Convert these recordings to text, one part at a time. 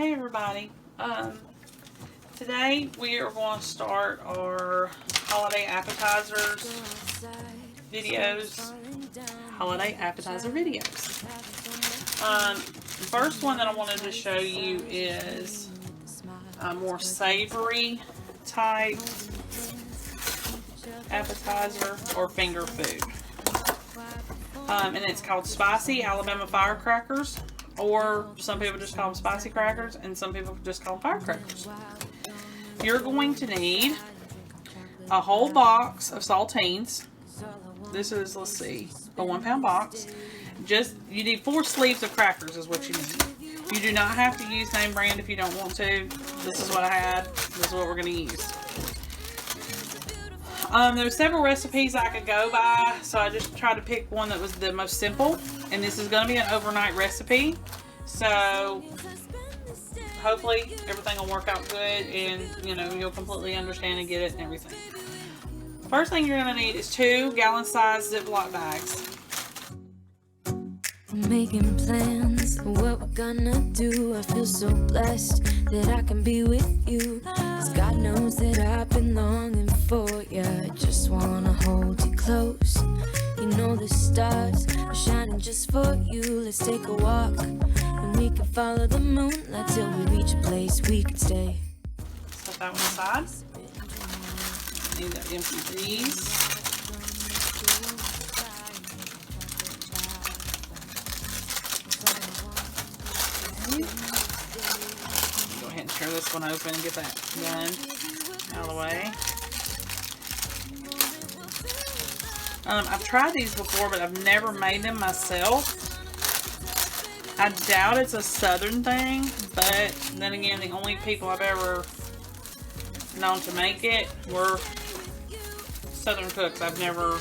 Hey everybody, today we are going to start our holiday appetizers videos, the first one that I wanted to show you is a more savory type appetizer or finger food, and it's called spicy Alabama firecrackers. Or some people just call them spicy crackers, and some people just call them firecrackers. You're going to need a whole box of saltines. This is, let's see, a 1 pound box. You need 4 sleeves of crackers is what you need. You do not have to use name brand if you don't want to. This is what I had. This is what we're going to use. There's several recipes I could go by, so I just tried to pick one that was the most simple. And this is going to be an overnight recipe, so hopefully everything will work out good, and you'll completely understand and get it and everything. First thing you're going to need is 2 gallon-sized Ziploc bags. Making plans for what we're gonna do. I feel so blessed that I can be with you, 'cause God knows that I've been longing for you. I just wanna hold you close. You know the stars are shining just for you. Let's take a walk and we can follow the moonlight till we reach a place we can stay. Set that one aside. Need to empty these. Go ahead and tear this one open and get that done out of the way. I've tried these before, but I've never made them myself. I doubt it's a southern thing, but then again, the only people I've ever known to make it were southern cooks. I've never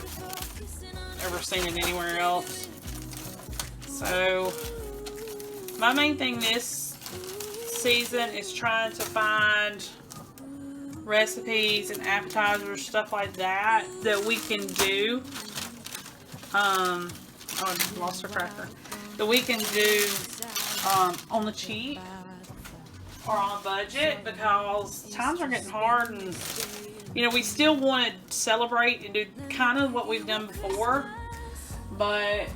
ever seen it anywhere else. So my main thing this season is trying to find recipes and appetizers, stuff like that we can do. Oh, I lost a cracker. That we can do on the cheap or on a budget, because times are getting hard, and we still want to celebrate and do kind of what we've done before, but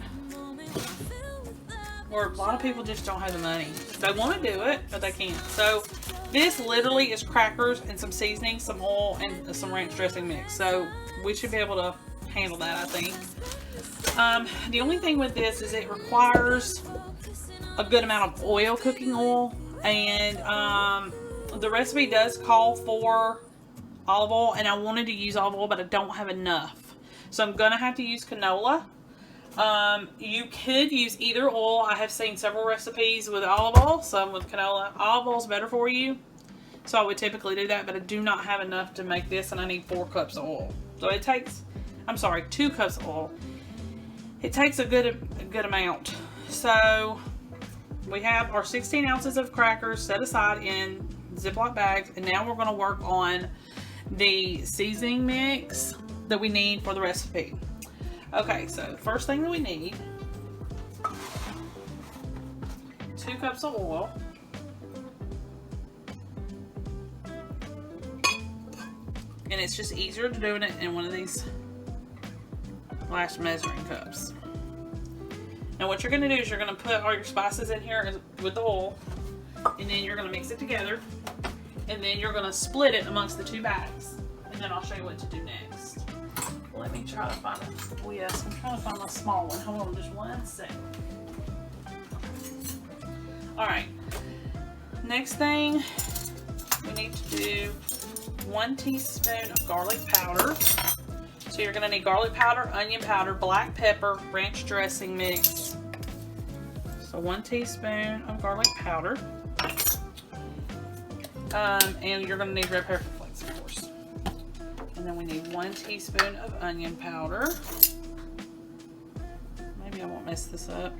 where a lot of people just don't have the money. They want to do it, but they can't. So this literally is crackers and some seasoning, some oil, and some ranch dressing mix. So we should be able to handle that, I think. The only thing with this is it requires a good amount of oil, cooking oil, and the recipe does call for olive oil, and I wanted to use olive oil, but I don't have enough. So I'm going to have to use canola. You could use either oil. I have seen several recipes with olive oil, some with canola. Olive oil is better for you, so I would typically do that, but I do not have enough to make this, and I need 4 cups of oil. So it takes, 2 cups of oil. It takes a good amount. So we have our 16 ounces of crackers set aside in Ziploc bags, and now we're going to work on the seasoning mix that we need for the recipe. Okay, so the first thing that we need, 2 cups of oil, and it's just easier to do it in one of these glass measuring cups. Now what you're going to do is you're going to put all your spices in here with the oil, and then you're going to mix it together, and then you're going to split it amongst the 2 bags, and then I'll show you what to do next. Let me try to find it. Oh yes, I'm trying to find my small one. Hold on just 1 second. Alright. Next thing, we need to do 1 teaspoon of garlic powder. So you're going to need garlic powder, onion powder, black pepper, ranch dressing mix. So 1 teaspoon of garlic powder. And you're going to need red pepper flakes, of course. And then we need 1 teaspoon of onion powder. Maybe I won't mess this up.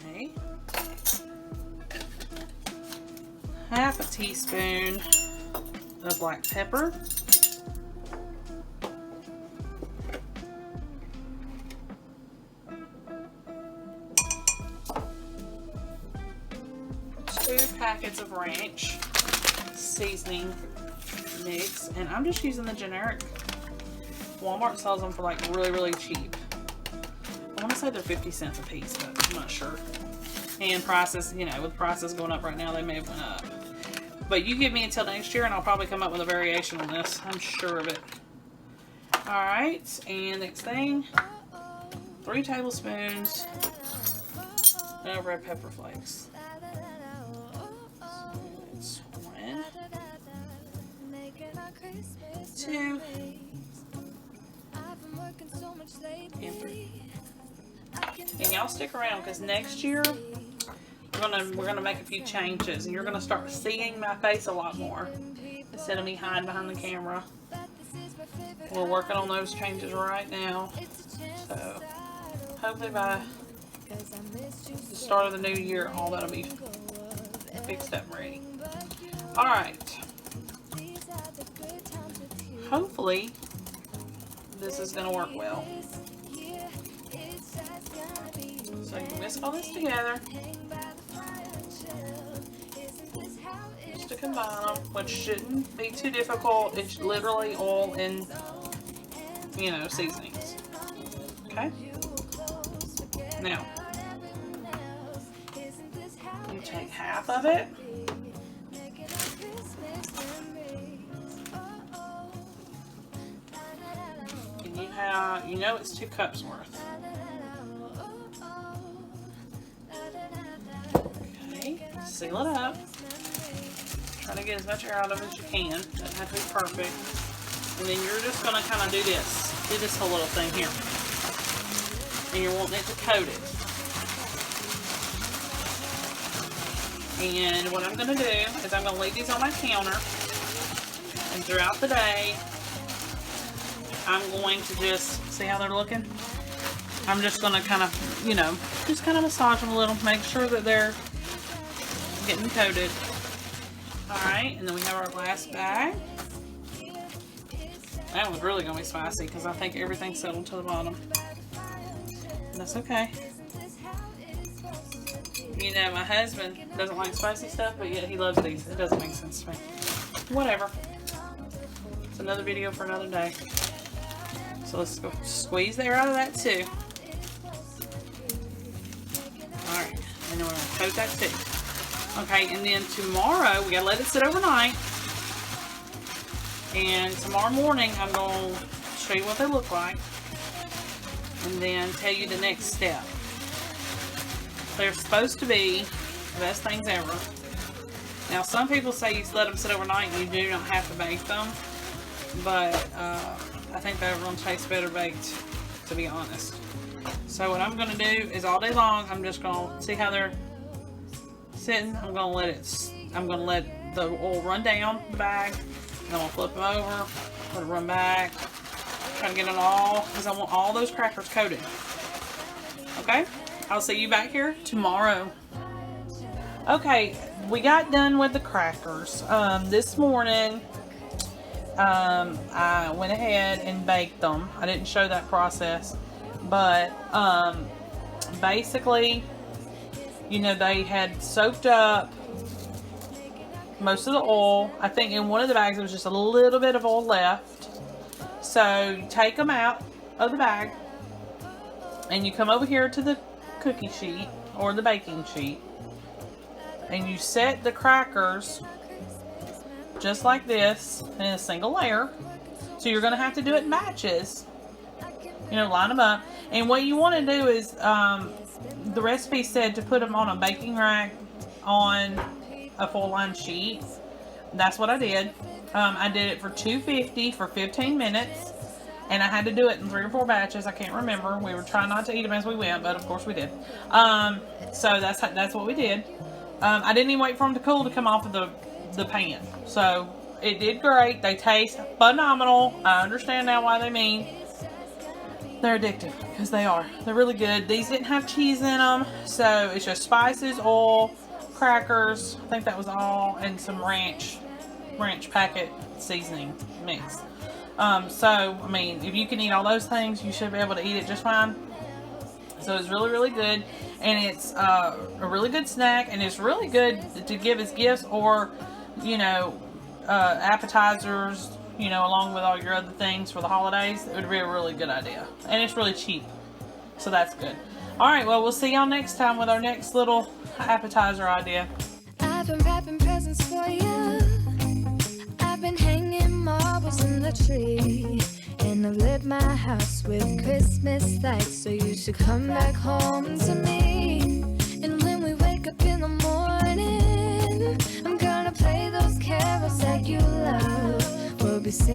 Okay. Half a teaspoon of black pepper. packets of ranch seasoning mix, and I'm just using the generic. Walmart sells them for like really, really cheap. I want to say they're 50 cents a piece, but I'm not sure. And prices, you know, with prices going up right now, they may have went up. But you give me until next year and I'll probably come up with a variation on this. I'm sure of it. Alright, and next thing, 3 tablespoons of red pepper flakes. So it's 1, 2, and 3. And y'all stick around because next year we're gonna make a few changes, and you're gonna start seeing my face a lot more instead of me hiding behind the camera. We're working on those changes right now, so hopefully by the start of the new year, all that'll be fixed up and ready. All right. Hopefully, this is gonna work well. So you can whisk all this together. Just to combine them, which shouldn't be too difficult. It's literally oil and, you know, seasonings. Okay? Now, you take half of it. And you have, you know, it's 2 cups worth. Seal it up. Try to get as much air out of it as you can. Doesn't have to be perfect. And then you're just going to kind of do this whole little thing here. And you're wanting it to coat it. And what I'm going to do is I'm going to leave these on my counter. And throughout the day, I'm going to just, see how they're looking? I'm just going to kind of, you know, just kind of massage them a little. Make sure that they're getting coated. Alright, and then we have our last bag. That one's really going to be spicy because I think everything settled to the bottom. And that's okay. You know, my husband doesn't like spicy stuff, but yet he loves these. It doesn't make sense to me. Whatever. It's another video for another day. So let's go squeeze the air out of that too. Alright, and then we're going to coat that too. Okay, and then tomorrow, we gotta let it sit overnight. And tomorrow morning, I'm going to show you what they look like. And then tell you the next step. They're supposed to be the best things ever. Now, some people say you let them sit overnight and you do not have to bake them. But I think they're going to taste better baked, to be honest. So what I'm going to do is all day long, I'm just going to see how they're sitting. I'm gonna let the oil run down the bag, and I'm gonna flip them over, let it run back, try to get it all, because I want all those crackers coated. Okay, I'll see you back here tomorrow. Okay, we got done with the crackers. This morning I went ahead and baked them. I didn't show that process, but basically, you know, they had soaked up most of the oil. I think in one of the bags there was just a little bit of oil left. So you take them out of the bag and you come over here to the cookie sheet or the baking sheet and you set the crackers just like this in a single layer. So you're going to have to do it in batches. You know, line them up. And what you want to do is, the recipe said to put them on a baking rack on a full-line sheet. That's what I did. I did it for 250 for 15 minutes. And I had to do it in 3 or 4 batches. I can't remember. We were trying not to eat them as we went, but of course we did. So that's what we did. I didn't even wait for them to cool to come off of the pan. So it did great. They taste phenomenal. I understand now why they mean they're addictive, because they are. They're really good. These didn't have cheese in them, so it's just spices, oil, crackers. I think that was all, and some ranch packet seasoning mix. So I mean, if you can eat all those things, you should be able to eat it just fine. So it's really, really good, and it's a really good snack, and it's really good to give as gifts or, appetizers, along with all your other things for the holidays. It would be a really good idea, and it's really cheap, so that's good. All right, well, we'll see y'all next time with our next little appetizer idea. I've been wrapping presents for you. I've been hanging marbles in the tree. And I lit my house with Christmas lights. So you should come back home to me. And when we wake up in the morning, I'm gonna play those carols that you love. We'll be singing.